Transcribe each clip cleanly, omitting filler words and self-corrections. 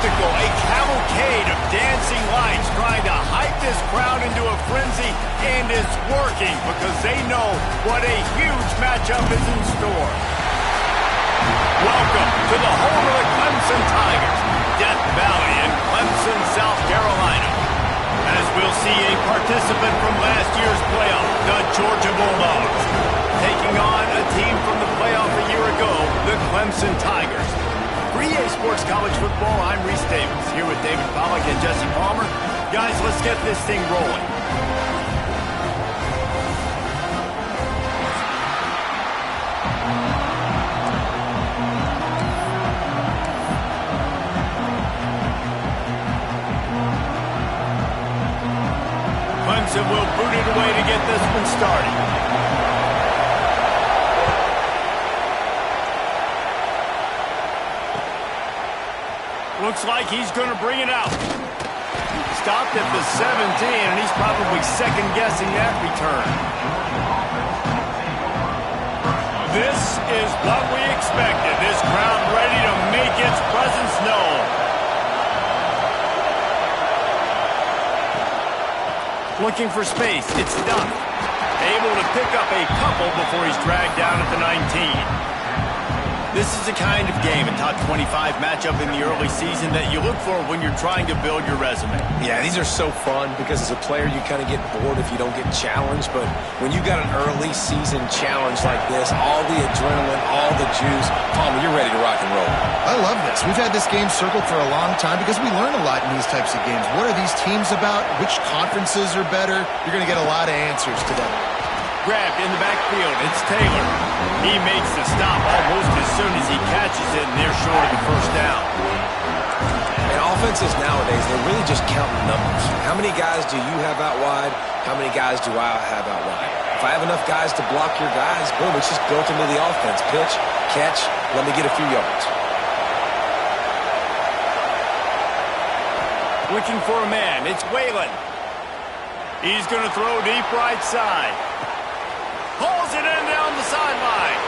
spectacle, a cavalcade of dancing lights trying to hype this crowd into a frenzy, and it's working because they know what a huge matchup is in store. Welcome to the home of the Clemson Tigers, Death Valley in Clemson, South Carolina. As we'll see a participant from last year's playoff, the Georgia Bulldogs, taking on a team from the playoff a year ago, the Clemson Tigers. For EA Sports College Football, I'm Reese Davis, here with David Pollack and Jesse Palmer. Guys, let's get this thing rolling. Clemson will boot it away to get this one started. Looks like he's going to bring it out. Stopped at the 17, and he's probably second-guessing that return. This is what we expected. This crowd ready to make its presence known. Looking for space. It's Duck. Able to pick up a couple before he's dragged down at the 19. This is the kind of game, a top 25 matchup in the early season that you look for when you're trying to build your resume. Yeah, these are so fun because as a player you kind of get bored if you don't get challenged, but when you got an early season challenge like this, all the adrenaline, all the juice, Palmer, you're ready to rock and roll. I love this. We've had this game circled for a long time because we learn a lot in these types of games. What are these teams about? Which conferences are better? You're going to get a lot of answers today. Grabbed in the backfield, it's Taylor. He makes the stop almost as soon as he catches it, and they're short of the first down. And offenses nowadays, they're really just counting numbers. How many guys do you have out wide? How many guys do I have out wide? If I have enough guys to block your guys, boom, it's just built into the offense. Pitch, catch, let me get a few yards. Looking for a man, it's Waylon. He's going to throw deep right side. Pulls it in down the sideline.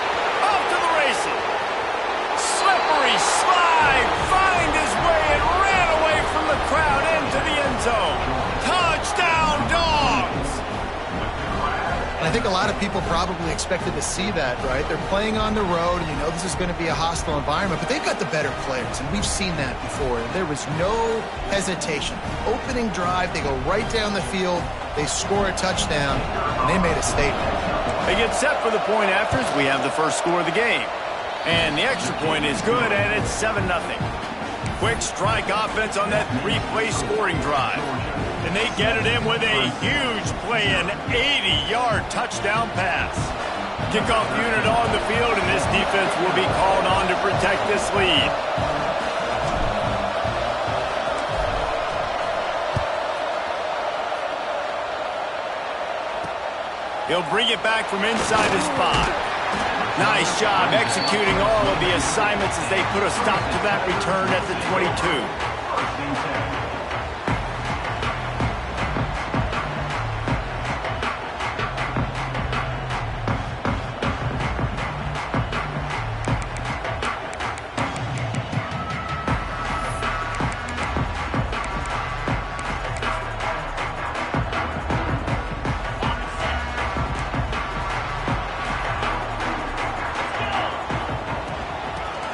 Off to the races. Slippery slide. Find his way and ran away from the crowd into the end zone. Touchdown, Dogs! I think a lot of people probably expected to see that, right? They're playing on the road, and you know this is going to be a hostile environment, but they've got the better players, and we've seen that before. There was no hesitation. Opening drive, they go right down the field, they score a touchdown, and they made a statement. They get set for the point after as we have the first score of the game. And the extra point is good, and it's 7-0. Quick strike offense on that three-play scoring drive. And they get it in with a huge play, an 80-yard touchdown pass. Kickoff unit on the field, and this defense will be called on to protect this lead. He'll bring it back from inside his 5. Nice job executing all of the assignments as they put a stop to that return at the 22.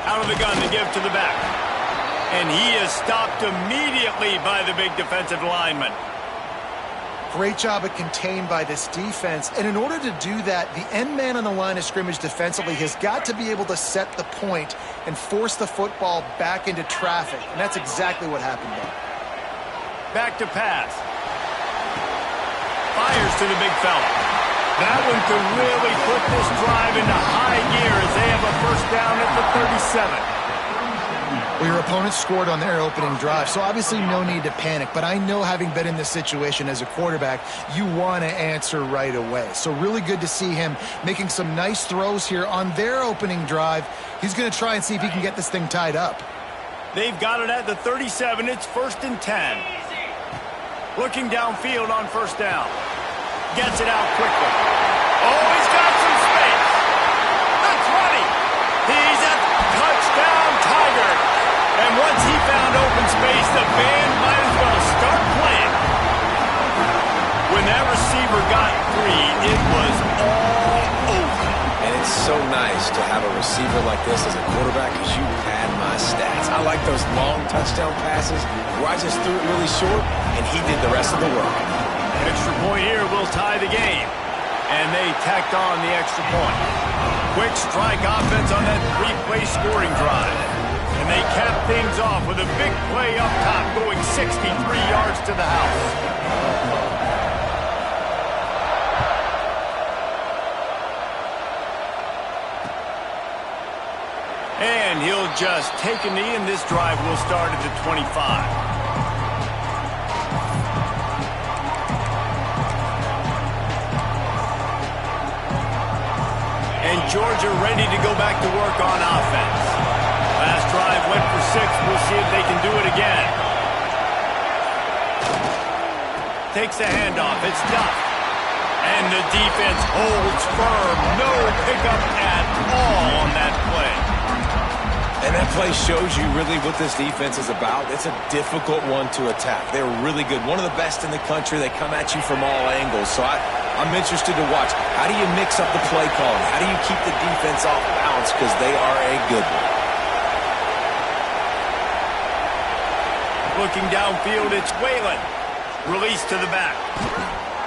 Out of the gun to give to the back. And he is stopped immediately by the big defensive lineman. Great job of contained by this defense. And in order to do that, the end man on the line of scrimmage defensively has got to be able to set the point and force the football back into traffic. And that's exactly what happened there. Back to pass. Fires to the big fella. That one could really put this drive into high gear as they have a first down at the 37. Well, your opponent scored on their opening drive, so obviously no need to panic. But I know, having been in this situation as a quarterback, you want to answer right away. So really good to see him making some nice throws here on their opening drive. He's going to try and see if he can get this thing tied up. They've got it at the 37. It's 1st and 10. Looking downfield on first down. Gets it out quickly. Oh, he's got some space. The 20. He's at touchdown, Tiger. And once he found open space, space. The band might as well start playing. When that receiver got free, it was all over. And it's so nice to have a receiver like this as a quarterback because you pad my stats. I like those long touchdown passes where I just threw it really short and he did the rest of the work. Extra point here will tie the game. And they tacked on the extra point. Quick strike offense on that three-play scoring drive. And they cap things off with a big play up top going 63 yards to the house. And he'll just take a knee, and this drive will start at the 25. And Georgia ready to go back to work on offense. Last drive went for 6. We'll see if they can do it again. Takes a handoff. It's tough. And the defense holds firm. No pickup at all on that play. And that play shows you really what this defense is about. It's a difficult one to attack. They're really good. One of the best in the country. They come at you from all angles. So I'm interested to watch. How do you mix up the play calling? How do you keep the defense off balance? Because they are a good one. Looking downfield, it's Whalen. Release to the back.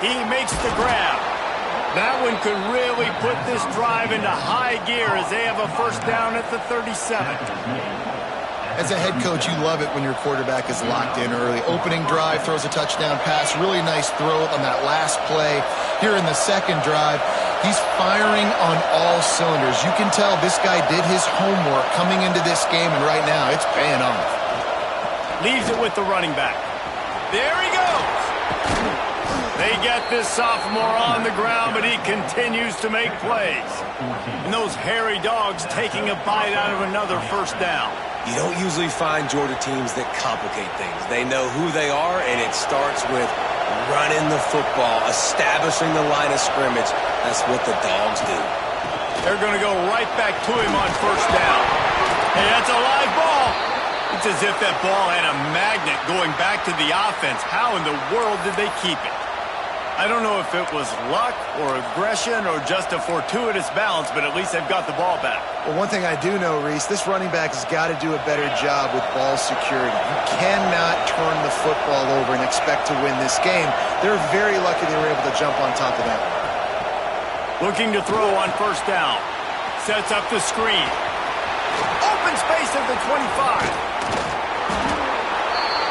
He makes the grab. That one could really put this drive into high gear as they have a first down at the 37. As a head coach, you love it when your quarterback is locked in early. Opening drive, throws a touchdown pass. Really nice throw on that last play. Here in the second drive, he's firing on all cylinders. You can tell this guy did his homework coming into this game, and right now it's paying off. Leaves it with the running back. There he goes. They get this sophomore on the ground, but he continues to make plays. And those hairy dogs taking a bite out of another first down. You don't usually find Georgia teams that complicate things. They know who they are, and it starts with running the football, establishing the line of scrimmage. That's what the dogs do. They're going to go right back to him on first down. Hey, that's a live ball. It's as if that ball had a magnet going back to the offense. How in the world did they keep it? I don't know if it was luck or aggression or just a fortuitous balance, but at least they've got the ball back. Well, one thing I do know, Reese, this running back has got to do a better job with ball security. You cannot turn the football over and expect to win this game. They're very lucky they were able to jump on top of that. Looking to throw on first down. Sets up the screen. Open space at the 25.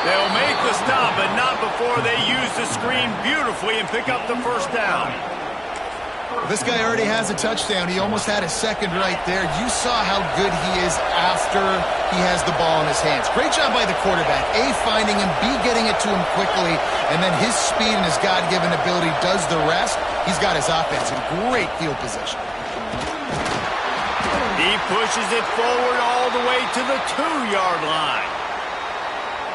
They'll make the stop, but not before they use the screen beautifully and pick up the first down. This guy already has a touchdown. He almost had a second right there. You saw how good he is after he has the ball in his hands. Great job by the quarterback. A, finding him, B, getting it to him quickly, and then his speed and his God-given ability does the rest. He's got his offense in great field position. He pushes it forward all the way to the 2-yard line.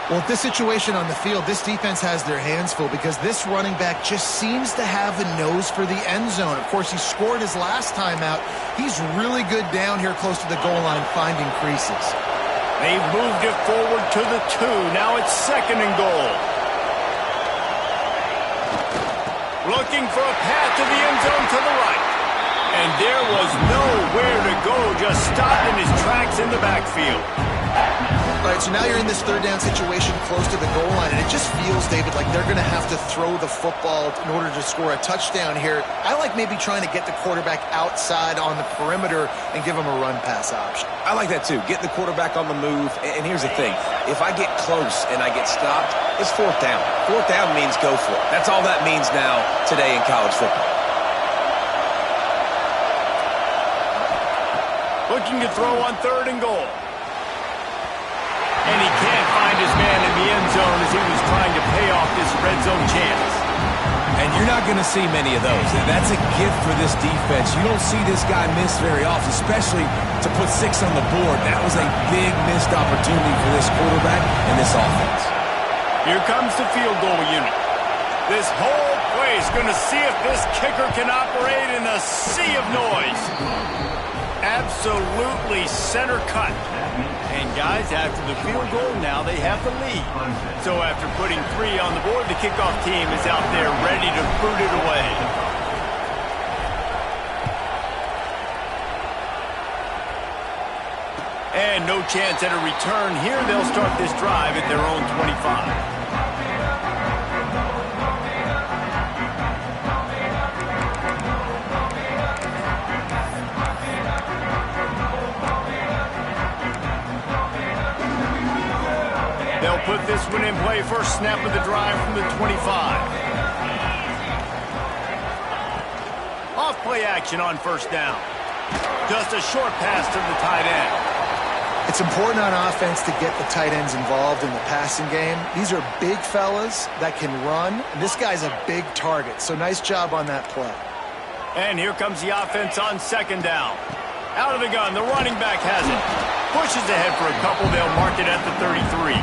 Well, this situation on the field, this defense has their hands full because this running back just seems to have the nose for the end zone. Of course, he scored his last time out. He's really good down here close to the goal line finding creases. They've moved it forward to the 2. Now it's second and goal. Looking for a path to the end zone to the right. And there was nowhere to go, just stopped in his tracks in the backfield. All right, so now you're in this third down situation close to the goal line, and it just feels, David, like they're going to have to throw the football in order to score a touchdown here. I like maybe trying to get the quarterback outside on the perimeter and give him a run-pass option. I like that, too. Get the quarterback on the move. And here's the thing. If I get close and I get stopped, it's fourth down. Fourth down means go for it. That's all that means now today in college football. Looking to throw on third and goal. And he can't find his man in the end zone as he was trying to pay off this red zone chance. And you're not going to see many of those. And that's a gift for this defense. You don't see this guy miss very often, especially to put 6 on the board. That was a big missed opportunity for this quarterback and this offense. Here comes the field goal unit. This whole place going to see if this kicker can operate in a sea of noise. Absolutely center cut. And guys, after the field goal, now they have the lead. So after putting 3 on the board, the kickoff team is out there ready to boot it away. And no chance at a return here. They'll start this drive at their own 25. They'll put this one in play. First snap of the drive from the 25. Off play action on first down. Just a short pass to the tight end. It's important on offense to get the tight ends involved in the passing game. These are big fellas that can run, and this guy's a big target, so nice job on that play. And here comes the offense on second down. Out of the gun, the running back has it. Pushes ahead for a couple, they'll mark it at the 33.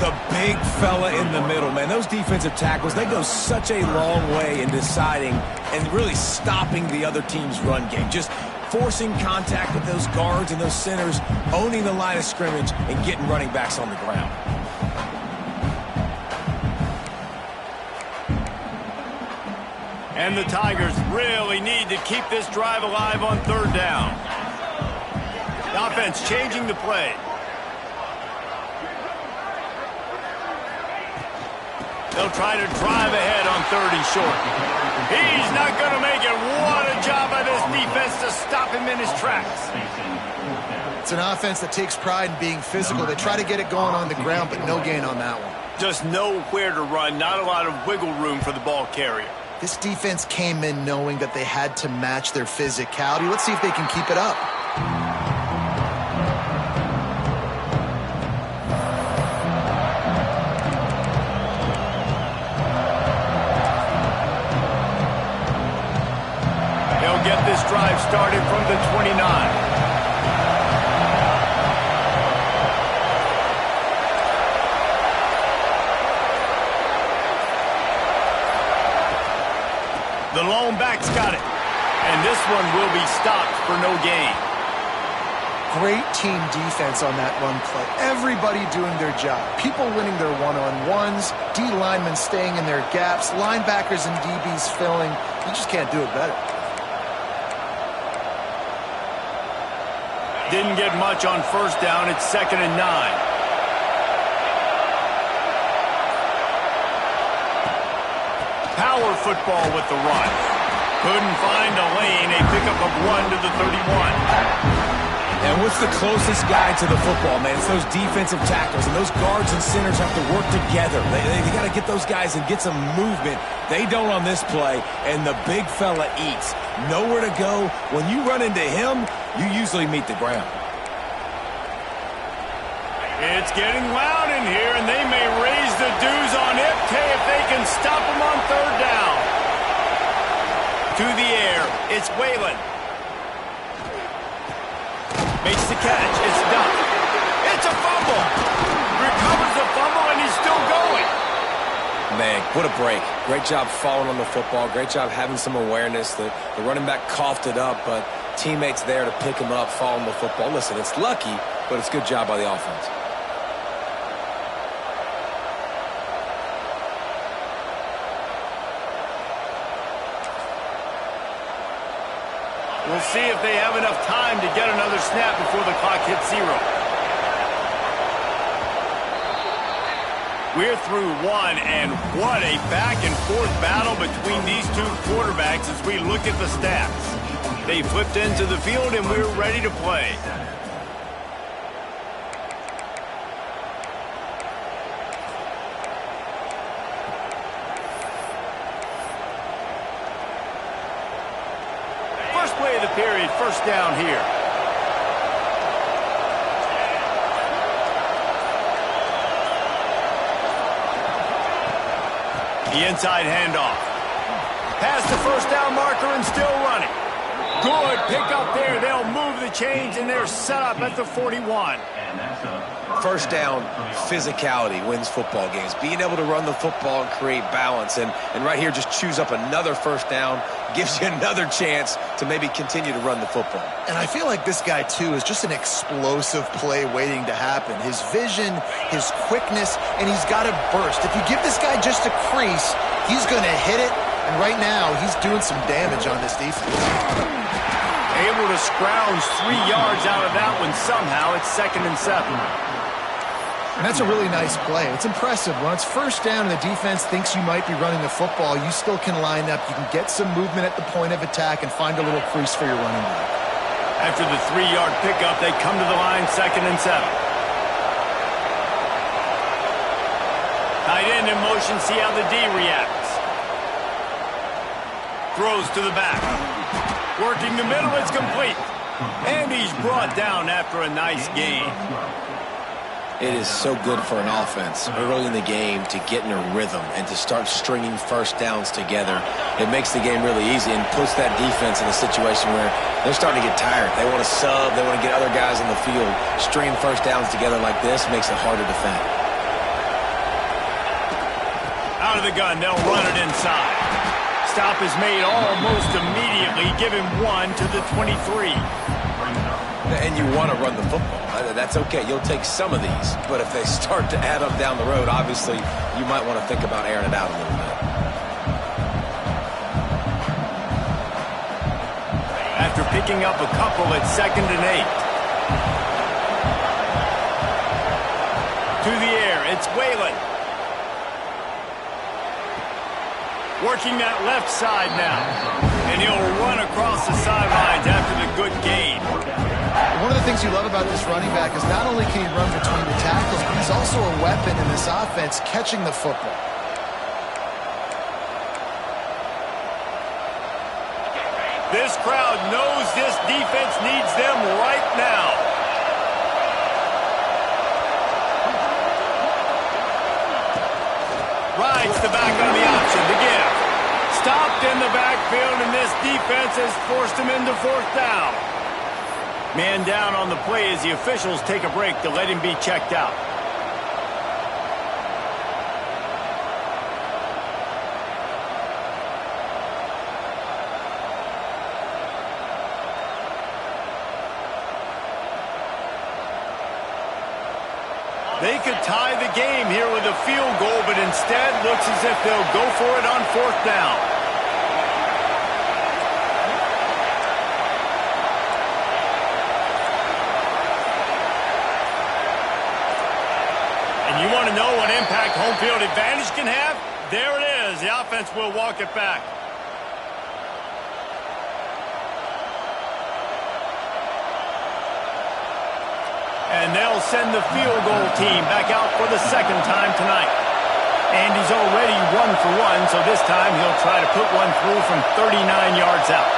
The big fella in the middle, man. Those defensive tackles, they go such a long way in deciding and really stopping the other team's run game. Just forcing contact with those guards and those centers, owning the line of scrimmage, and getting running backs on the ground. And the Tigers really need to keep this drive alive on third down. The offense changing the play. They'll try to drive ahead on 3rd and short. He's not going to make it. What a job by this defense to stop him in his tracks. It's an offense that takes pride in being physical. They try to get it going on the ground, but no gain on that one. Just nowhere to run. Not a lot of wiggle room for the ball carrier. This defense came in knowing that they had to match their physicality. Let's see if they can keep it up. They'll get this drive started from the 29. The lone back's got it. And this one will be stopped for no gain. Great team defense on that run play. Everybody doing their job. People winning their one-on-ones, D linemen staying in their gaps, linebackers and DBs filling. You just can't do it better. Didn't get much on first down. It's 2nd and 9. Power football with the run. Couldn't find a lane. A pickup of 1 to the 31. And what's the closest guy to the football, man? It's those defensive tackles, and those guards and centers have to work together. They got to get those guys and get some movement. They don't on this play, and the big fella eats. Nowhere to go. When you run into him, you usually meet the ground. It's getting loud in here, and they may raise the dues on Ipke if they can stop him on third down. To the air, it's Whalen. Makes the catch. It's done. It's a fumble. Recovers the fumble, and he's still going. Man, what a break. Great job following on the football. Great job having some awareness. The running back coughed it up, but teammates there to pick him up, following the football. Listen, it's lucky, but it's good job by the offense. We'll see if they have enough time to get another snap before the clock hits 0. We're through 1, and what a back-and-forth battle between these two quarterbacks as we look at the stats. They flipped into the field, and we're ready to play. First play of the period, first down here. The inside handoff. Past the first down marker and still running. Good pickup there. They'll move the chains, and they're set up at the 41. First down, physicality wins football games. Being able to run the football and create balance. And right here, just choose up another first down, gives you another chance to maybe continue to run the football. And I feel like this guy, too, is just an explosive play waiting to happen. His vision, his quickness, and he's got a burst. If you give this guy just a crease, he's going to hit it. And right now, he's doing some damage on this defense. Able to scrounge 3 yards out of that one somehow. It's 2nd and 7. And that's a really nice play. It's impressive. When it's first down and the defense thinks you might be running the football, you still can line up. You can get some movement at the point of attack and find a little crease for your running back. After the 3-yard pickup, they come to the line, 2nd and 7. Tight end in motion, see how the D reacts. Throws to the back. Working the middle, it's complete. And he's brought down after a nice gain. It is so good for an offense early in the game to get in a rhythm and to start stringing first downs together. It makes the game really easy and puts that defense in a situation where they're starting to get tired. They want to sub. They want to get other guys on the field. Stringing first downs together like this makes it hard to defend. Out of the gun, they'll run it inside. Stop is made almost immediately. Give him 1 to the 23. And you want to run the football. That's okay. You'll take some of these. But if they start to add up down the road, obviously, you might want to think about airing it out a little bit. After picking up a couple, it's 2nd and 8. To the air, it's Whalen. Working that left side now. And he'll run across the sidelines after the good gain. One of the things you love about this running back is not only can he run between the tackles, but he's also a weapon in this offense catching the football. This crowd knows this defense needs them right now. Rides the back on the option to give. Stopped in the backfield, and this defense has forced him into 4th down. Man down on the play as the officials take a break to let him be checked out. They could tie the game here with a field goal, but instead looks as if they'll go for it on 4th down. You want to know what impact home field advantage can have? There it is. The offense will walk it back. And they'll send the field goal team back out for the 2nd time tonight. Andy's already 1 for 1, so this time he'll try to put one through from 39 yards out.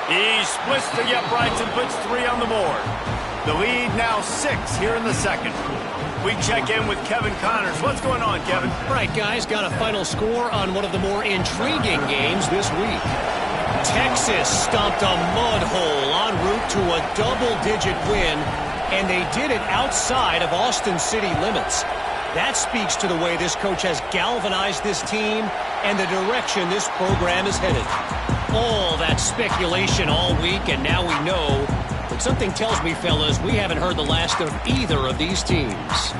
He splits the uprights and puts 3 on the board. The lead now 6 here in the 2nd. We check in with Kevin Connors. What's going on, Kevin? Right, guys, got a final score on one of the more intriguing games this week. Texas stomped a mud hole en route to a double-digit win, and they did it outside of Austin city limits. That speaks to the way this coach has galvanized this team and the direction this program is headed. All that speculation all week, and now we know. But something tells me, fellas, we haven't heard the last of either of these teams.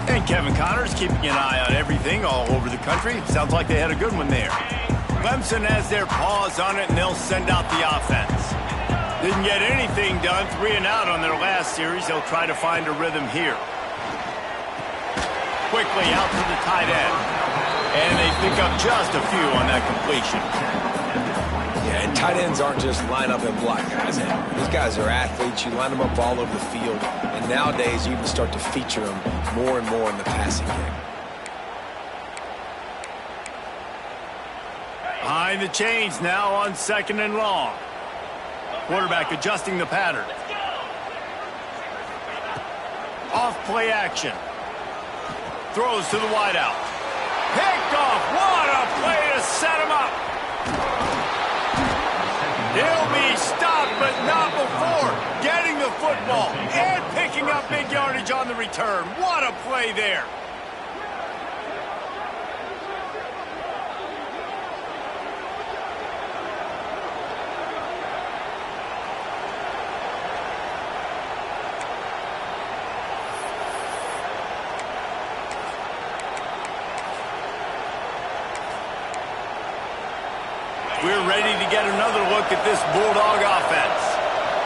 And Kevin Connors keeping an eye on everything all over the country. Sounds like they had a good one there. Clemson has their paws on it, and they'll send out the offense. Didn't get anything done, 3 and out on their last series. They'll try to find a rhythm here. Quickly out to the tight end. And they pick up just a few on that completion. Yeah, and tight ends aren't just line up and block guys. These guys are athletes. You line them up all over the field. And nowadays, you can start to feature them more and more in the passing game. Behind the chains now on 2nd and long. Quarterback adjusting the pattern. Off play action. Throws to the wideout. Picked off. What a play to set him up. He'll be stopped, but not before getting the football and picking up big yardage on the return. What a play there. We're ready to get another look at this Bulldog offense.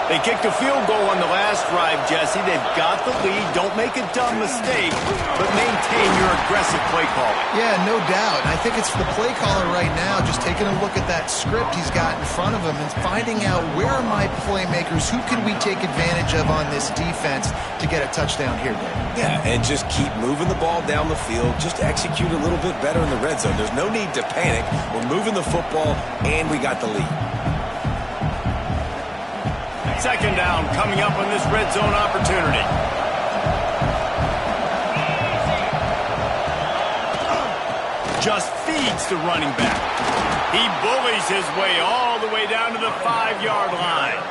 They kicked a field goal on the last drive, Jesse. They've got the lead. Don't make a dumb mistake, but maintain your aggressive play calling. Yeah, no doubt. And I think it's the play caller right now just taking a look at that script he's got in front of him and finding out where are my playmakers, who can we take advantage of on this defense to get a touchdown here, Dave. Yeah, and just keep moving the ball down the field. Just execute a little bit better in the red zone. There's no need to panic. We're moving the football, and we got the lead. Second down coming up on this red zone opportunity. Just feeds the running back. He bullies his way all the way down to the 5-yard line.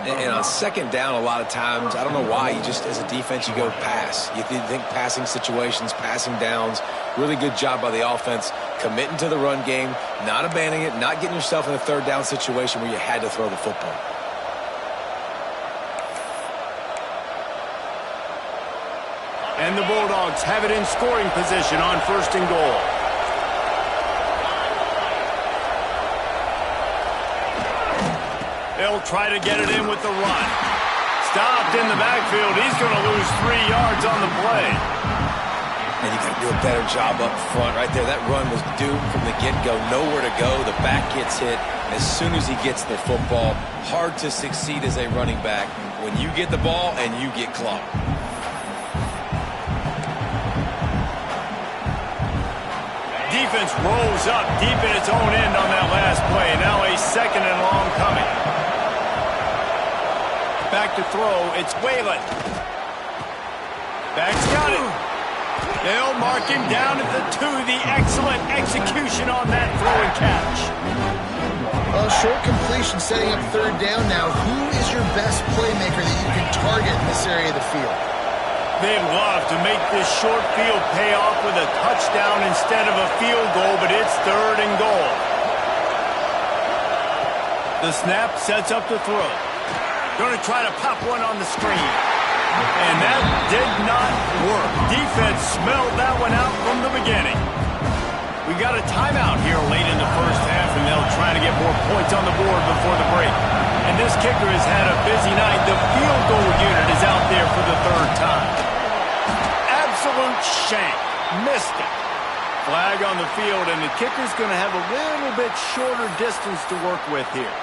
And on second down, a lot of times, I don't know why, you just, as a defense, you go pass. You think passing situations, passing downs. Really good job by the offense, committing to the run game, not abandoning it, not getting yourself in a third down situation where you had to throw the football. And the Bulldogs have it in scoring position on 1st and goal. They'll try to get it in with the run. Stopped in the backfield. He's going to lose 3 yards on the play. And you got to do a better job up front right there. That run was doomed from the get-go. Nowhere to go. The back gets hit as soon as he gets the football. Hard to succeed as a running back when you get the ball and you get clocked. Defense rolls up deep in its own end on that last play. Now a 2nd and long coming. Back to throw. It's Whalen. Back's got it. They'll mark him down at the 2. The excellent execution on that throw and catch. Well, short completion setting up 3rd down now. Who is your best playmaker that you can target in this area of the field? They'd love to make this short field pay off with a touchdown instead of a field goal, but it's 3rd and goal. The snap sets up the throw. Going to try to pop one on the screen. And that did not work. Defense smelled that one out from the beginning. We got a timeout here late in the first half, and they'll try to get more points on the board before the break. And this kicker has had a busy night. The field goal unit is out there for the 3rd time. Absolute shank. Missed it. Flag on the field, and the kicker's going to have a little bit shorter distance to work with here.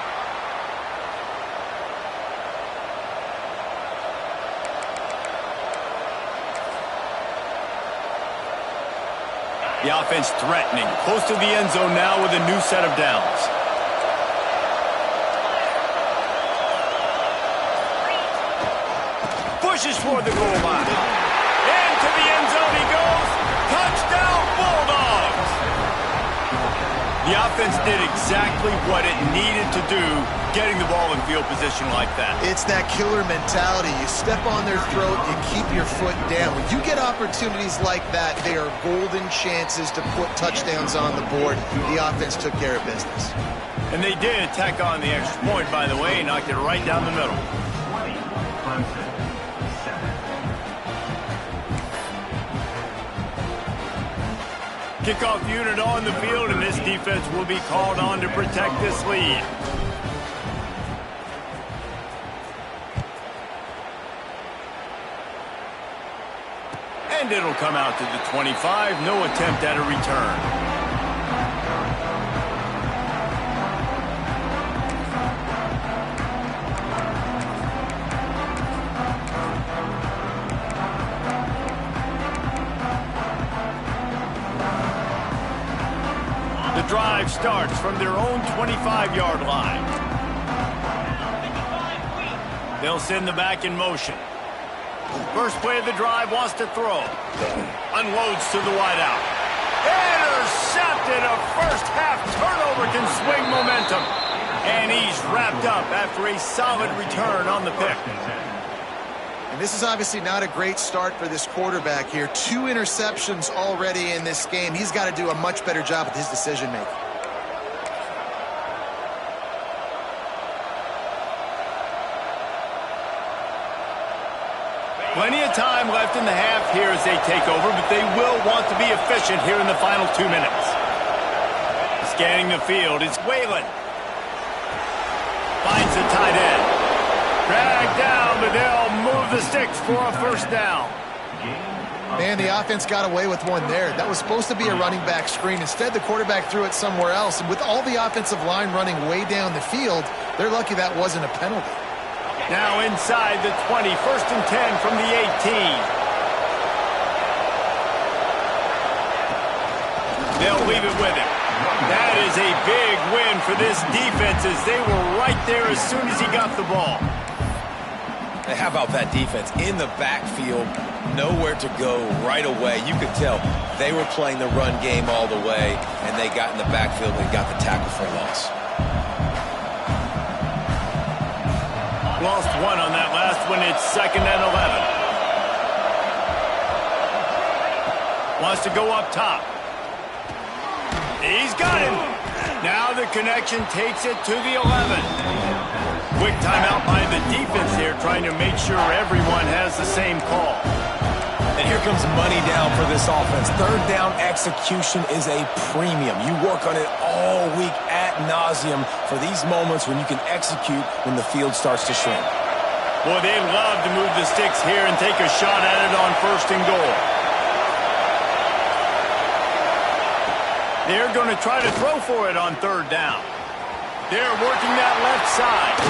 The offense threatening, close to the end zone now with a new set of downs. Pushes toward the goal line. Into the end zone he goes. Touchdown, Bulldogs! The offense did exactly what it needed to do, getting the ball in field position like that. It's that killer mentality. You step on their throat, you keep your foot down. When you get opportunities like that, they are golden chances to put touchdowns on the board. The offense took care of business. And they did tack on the extra point, by the way, knocked it right down the middle. Kickoff unit on the field, and this defense will be called on to protect this lead. And it'll come out to the 25. No attempt at a return. The drive starts from their own 25-yard line. They'll send the back in motion. First play of the drive, wants to throw. Unloads to the wideout. Intercepted. A first-half turnover can swing momentum. And he's wrapped up after a solid return on the pick. And this is obviously not a great start for this quarterback here. 2 interceptions already in this game. He's got to do a much better job with his decision-making. Plenty of time left in the half here as they take over, but they will want to be efficient here in the final 2 minutes. Scanning the field, it's Whalen. Finds the tight end. Dragged down, but they'll move the sticks for a first down. Man, the offense got away with one there. That was supposed to be a running back screen. Instead, the quarterback threw it somewhere else. And with all the offensive line running way down the field, they're lucky that wasn't a penalty. Now inside the 20, 1st and 10 from the 18. They'll leave it with him. That is a big win for this defense as they were right there as soon as he got the ball. Hey, how about that defense? In the backfield, nowhere to go right away. You could tell they were playing the run game all the way, and they got in the backfield and got the tackle for a loss. Lost 1 on that last one. It's 2nd and 11. Wants to go up top. He's got him. Now the connection takes it to the 11. Quick timeout by the defense here, trying to make sure everyone has the same call. And here comes money down for this offense. 3rd down execution is a premium. You work on it all week ad nauseum for these moments when you can execute when the field starts to shrink. Boy, they'd love to move the sticks here and take a shot at it on 1st and goal. They're going to try to throw for it on 3rd down. They're working that left side.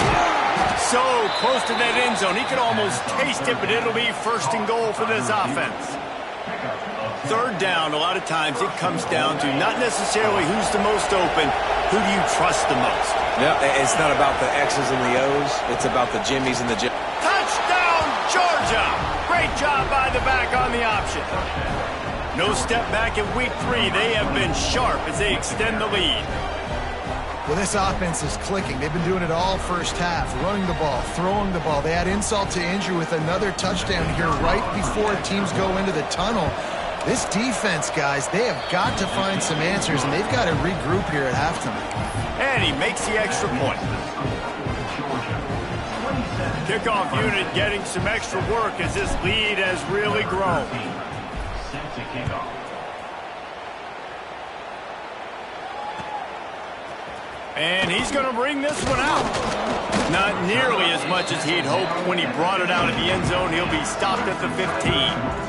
So close to that end zone. He could almost taste it, but it'll be 1st and goal for this offense. 3rd down, a lot of times it comes down to not necessarily who's the most open, who do you trust the most? Yeah, it's not about the X's and the O's. It's about the Jimmies and the Jim. Touchdown, Georgia! Great job by the back on the option. No step back in week 3. They have been sharp as they extend the lead. Well, this offense is clicking. They've been doing it all first half, running the ball, throwing the ball. They had insult to injury with another touchdown here right before teams go into the tunnel. This defense, guys, they have got to find some answers, and they've got to regroup here at halftime. And he makes the extra point. Kickoff unit getting some extra work as this lead has really grown. And he's going to bring this one out. Not nearly as much as he'd hoped when he brought it out of the end zone. He'll be stopped at the 15.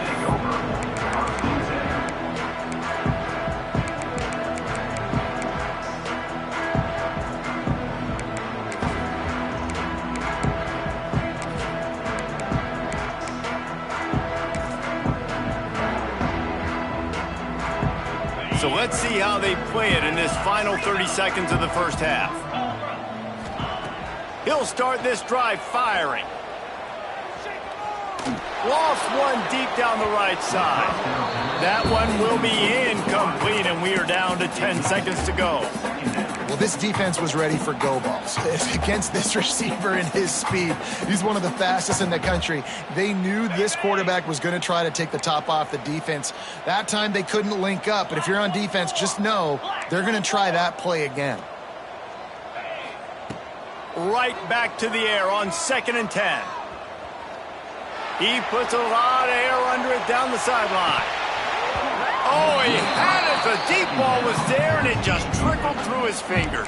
So let's see how they play it in this final 30 seconds of the first half. He'll start this drive firing. Lost one deep down the right side. That one will be incomplete, and we are down to 10 seconds to go. Well, this defense was ready for go balls. Against this receiver and his speed, he's one of the fastest in the country. They knew this quarterback was going to try to take the top off the defense. That time they couldn't link up, but if you're on defense, just know they're going to try that play again. Right back to the air on 2nd and 10. He puts a lot of air under it down the sideline. Oh, he had it. The deep ball was there, and it just trickled through his fingers.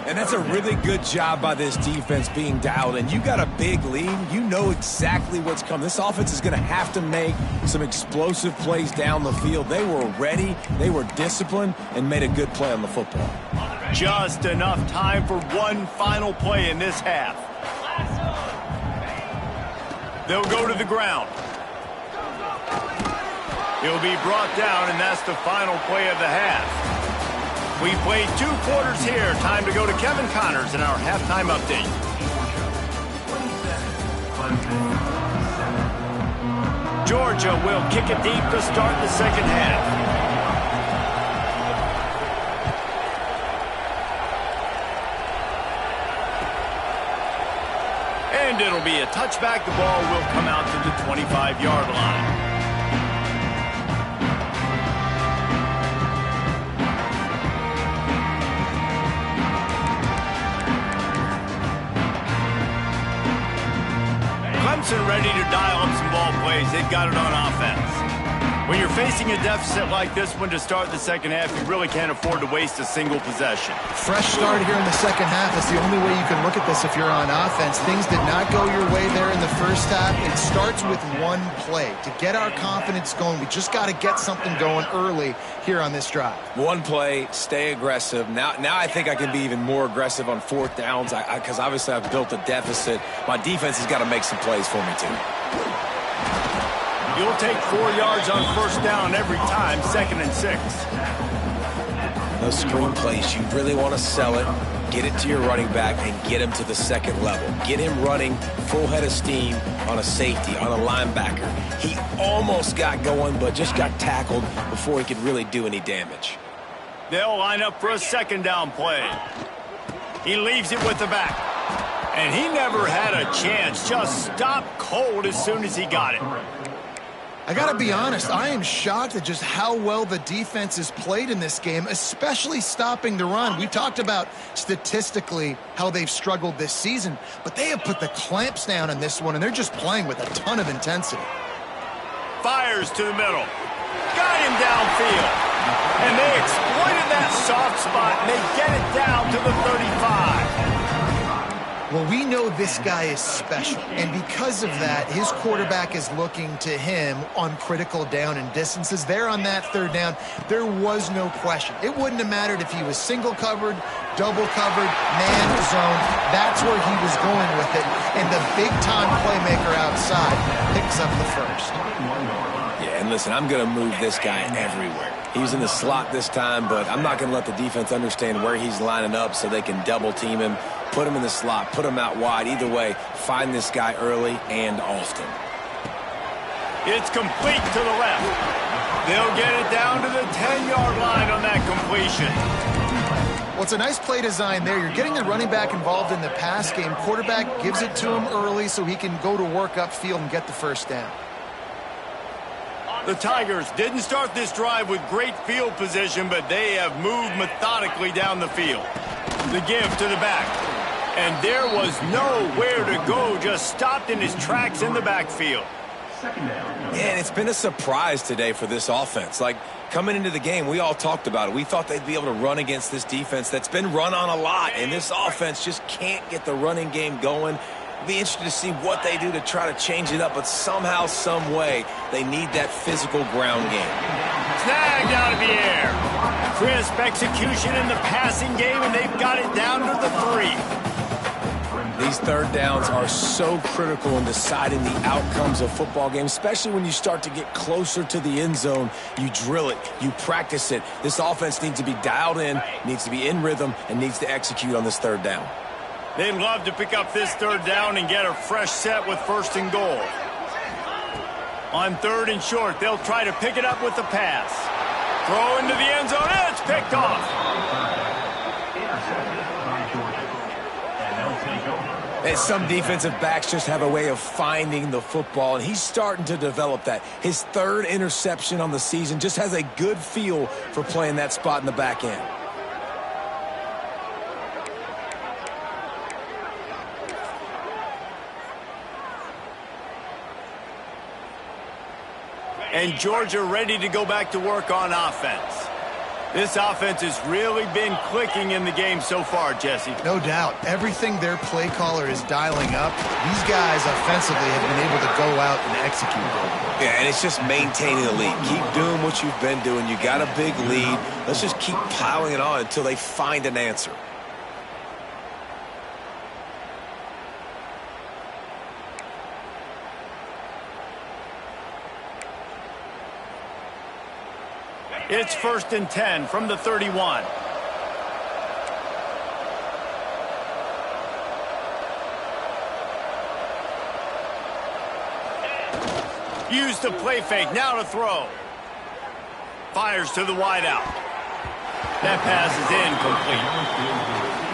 And that's a really good job by this defense being dialed in. You got a big lead. You know exactly what's coming. This offense is going to have to make some explosive plays down the field. They were ready, they were disciplined, and made a good play on the football. Just enough time for one final play in this half. They'll go to the ground. He'll be brought down, and that's the final play of the half. We played 2 quarters here. Time to go to Kevin Connors in our halftime update. Georgia will kick it deep to start the second half. And it'll be a touchback. The ball will come out to the 25-yard line. Clemson ready to dial up some ball plays. They've got it on offense. When you're facing a deficit like this one to start the second half, you really can't afford to waste a single possession. Fresh start here in the second half is the only way you can look at this if you're on offense. Things did not go your way there in the first half. It starts with one play. To get our confidence going, we just got to get something going early here on this drive. One play, stay aggressive. Now I think I can be even more aggressive on fourth downs because obviously I've built a deficit. My defense has got to make some plays for me too. You'll take 4 yards on first down every time, 2nd and 6. Those screen plays, you really want to sell it, get it to your running back, and get him to the second level. Get him running full head of steam on a safety, on a linebacker. He almost got going, but just got tackled before he could really do any damage. They'll line up for a second down play. He leaves it with the back. And he never had a chance, just stopped cold as soon as he got it. I got to be honest, I am shocked at just how well the defense has played in this game, especially stopping the run. We talked about statistically how they've struggled this season, but they have put the clamps down in this one, and they're just playing with a ton of intensity. Fires to the middle. Got him downfield. And they exploited that soft spot, and they get it down to the 35. Well, we know this guy is special, and because of that, his quarterback is looking to him on critical down and distances. There on that third down, there was no question. It wouldn't have mattered if he was single covered, double covered, man zone. That's where he was going with it, and the big-time playmaker outside picks up the first. Yeah, and listen, I'm going to move this guy everywhere. He's in the slot this time, but I'm not going to let the defense understand where he's lining up so they can double-team him. Put him in the slot, put him out wide. Either way, find this guy early and often. It's complete to the left. They'll get it down to the 10-yard line on that completion. Well, it's a nice play design there. You're getting the running back involved in the pass game. Quarterback gives it to him early so he can go to work upfield and get the first down. The Tigers didn't start this drive with great field position, but they have moved methodically down the field. The give to the back. And there was nowhere to go, just stopped in his tracks in the backfield. And it's been a surprise today for this offense. Like, coming into the game, we all talked about it. We thought they'd be able to run against this defense that's been run on a lot, and this offense just can't get the running game going. Be interested to see what they do to try to change it up, but somehow, some way, they need that physical ground game. Snagged out of the air. Crisp execution in the passing game, and they've got it down to the 3. These third downs are so critical in deciding the outcomes of football games, especially when you start to get closer to the end zone. You drill it, you practice it. This offense needs to be dialed in, needs to be in rhythm, and needs to execute on this third down. They'd love to pick up this third down and get a fresh set with 1st and goal. On 3rd and short, they'll try to pick it up with the pass. Throw into the end zone, and it's picked off. And some defensive backs just have a way of finding the football, and he's starting to develop that. His 3rd interception on the season, just has a good feel for playing that spot in the back end. And Georgia ready to go back to work on offense. This offense has really been clicking in the game so far, Jesse. No doubt. Everything their play caller is dialing up, these guys offensively have been able to go out and execute. Yeah, and it's just maintaining the lead. Keep doing what you've been doing. You got a big lead. Let's just keep piling it on until they find an answer. It's 1st and 10 from the 31. Use the play fake, now to throw. Fires to the wideout. That pass is incomplete.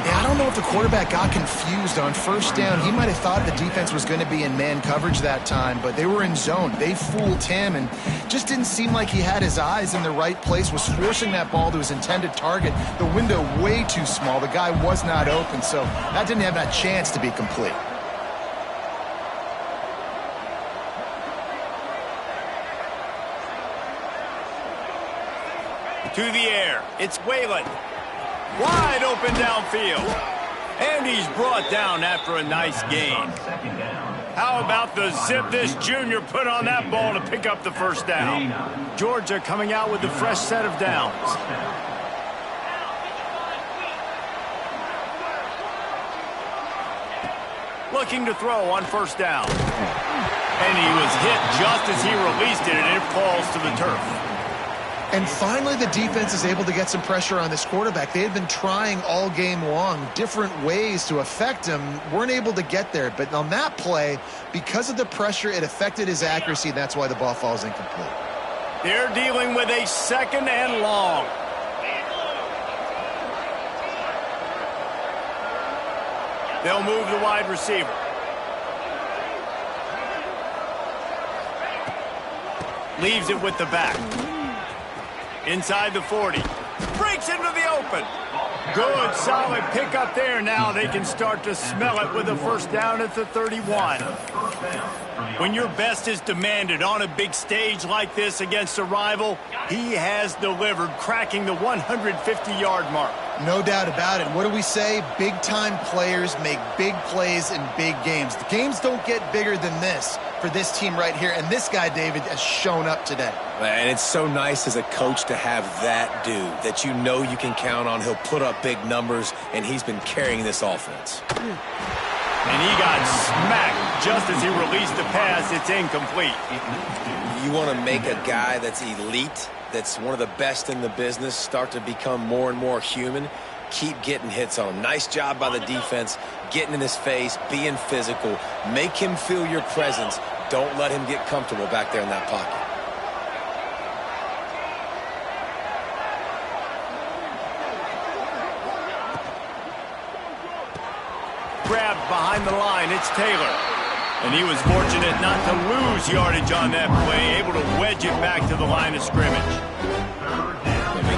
Yeah, I don't don't know if the quarterback got confused on first down. He might have thought the defense was going to be in man coverage that time, but they were in zone. They fooled him and just didn't seem like he had his eyes in the right place, was forcing that ball to his intended target. The window way too small. The guy was not open, so that didn't have that chance to be complete. To the air, it's Whalen. Wide open downfield. And he's brought down after a nice gain. How about the zip this junior put on that ball to pick up the first down? Georgia coming out with a fresh set of downs. Looking to throw on first down. And he was hit just as he released it, and it falls to the turf. And finally, the defense is able to get some pressure on this quarterback. They had been trying all game long different ways to affect him, weren't able to get there. But on that play, because of the pressure, it affected his accuracy, and that's why the ball falls incomplete. They're dealing with a second and long. They'll move the wide receiver. Leaves it with the back. Inside the 40. Breaks into the open. Good, solid pickup there. Now they can start to smell it with a first down at the 31. When your best is demanded on a big stage like this against a rival, he has delivered, cracking the 150-yard mark. No doubt about it. What do we say? Big-time players make big plays in big games. The games don't get bigger than this for this team right here, and this guy, David, has shown up today. And it's so nice as a coach to have that dude that you know you can count on. He'll put up big numbers, and he's been carrying this offense. And he got smacked just as he released the pass. It's incomplete. You want to make a guy that's elite, that's one of the best in the business, start to become more and more human. Keep getting hits on him. Nice job by the defense, getting in his face, being physical. Make him feel your presence. Don't let him get comfortable back there in that pocket. Grabbed behind the line, it's Taylor. And he was fortunate not to lose yardage on that play, able to wedge it back to the line of scrimmage.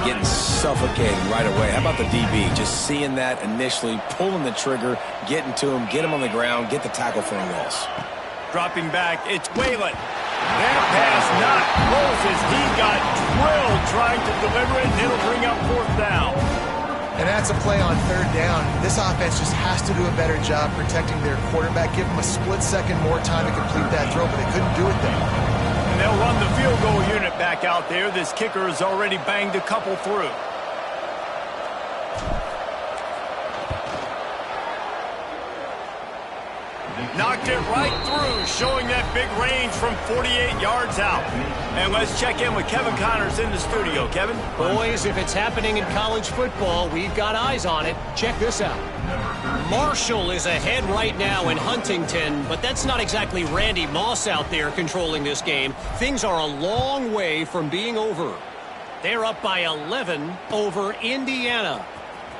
Getting suffocated right away. How about the DB? Just seeing that initially, pulling the trigger, getting to him, get him on the ground, get the tackle for a loss. Dropping back, it's Whalen. That pass not close as he got drilled trying to deliver it, and it'll bring up fourth down. And that's a play on third down. This offense just has to do a better job protecting their quarterback. Give him a split second more time to complete that throw, but they couldn't do it there. And they'll run the field goal unit back out there. This kicker has already banged a couple through. Knocked it right through, showing that big range from 48 yards out. And let's check in with Kevin Connors in the studio. Kevin? Boys, if it's happening in college football, we've got eyes on it. Check this out. Marshall is ahead right now in Huntington, but that's not exactly Randy Moss out there controlling this game. Things are a long way from being over. They're up by 11 over Indiana.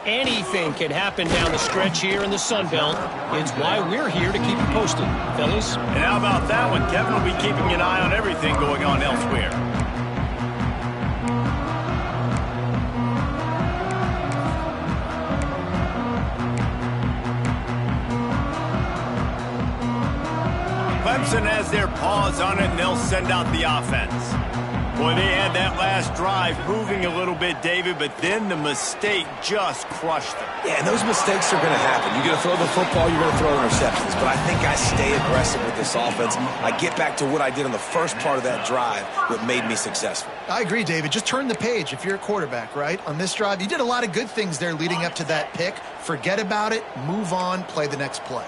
Anything can happen down the stretch here in the Sun Belt. It's why we're here to keep you posted, fellas. And how about that one? Kevin will be keeping an eye on everything going on elsewhere. Clemson has their paws on it, and they'll send out the offense. Boy, they had that last drive moving a little bit, David, but then the mistake just crushed them. Yeah, and those mistakes are going to happen. You're going to throw the football, you're going to throw interceptions. But I think I stay aggressive with this offense. I get back to what I did on the first part of that drive that made me successful. I agree, David. Just turn the page if you're a quarterback, right? On this drive, you did a lot of good things there leading up to that pick. Forget about it, move on, play the next play.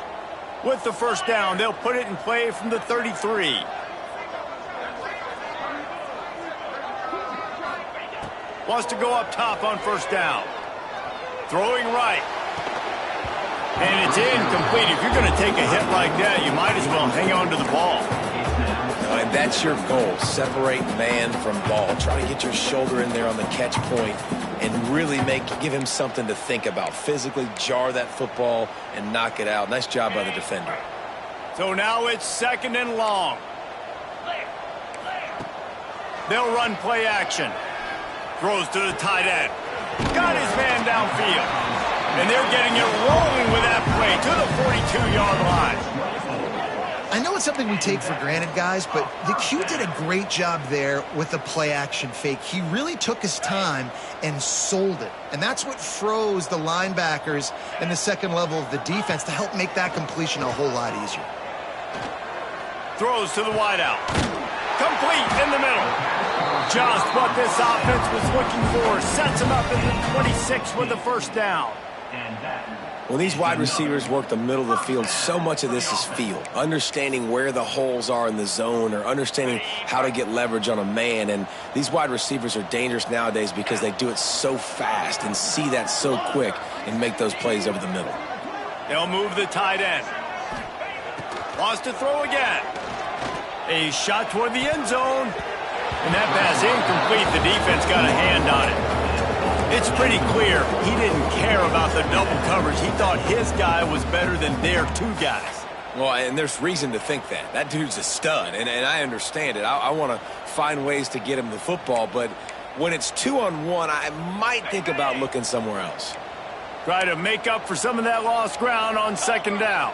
With the first down, they'll put it in play from the 33. Wants to go up top on first down. Throwing right. And it's incomplete. If you're going to take a hit like that, you might as well hang on to the ball. And that's your goal. Separate man from ball. Try to get your shoulder in there on the catch point and really give him something to think about. Physically jar that football and knock it out. Nice job by the defender. So now it's 2nd and long. They'll run play action. Throws to the tight end. Got his man downfield. And they're getting it rolling with that play to the 42-yard line. I know it's something we take for granted, guys, but the Q did a great job there with the play-action fake. He really took his time and sold it. And that's what froze the linebackers in the second level of the defense to help make that completion a whole lot easier. Throws to the wideout. Complete in the middle. Just what this offense was looking for. Sets him up at the 26 with the first down. When these wide receivers work the middle of the field, so much of this is feel. Understanding where the holes are in the zone or understanding how to get leverage on a man. And these wide receivers are dangerous nowadays because they do it so fast and see that so quick and make those plays over the middle. They'll move the tight end. Wants to throw again. A shot toward the end zone. And that pass incomplete. The defense got a hand on it. It's pretty clear he didn't care about the double coverage. He thought his guy was better than their two guys. Well, and there's reason to think that. That dude's a stud, and I understand it. I want to find ways to get him the football, but when it's 2-on-1, I might think about looking somewhere else. Try to make up for some of that lost ground on 2nd down.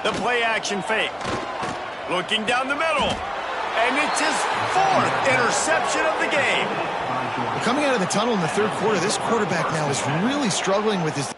The play-action fake. Looking down the middle. And it's his 4th interception of the game. Coming out of the tunnel in the third quarter, this quarterback now is really struggling with his...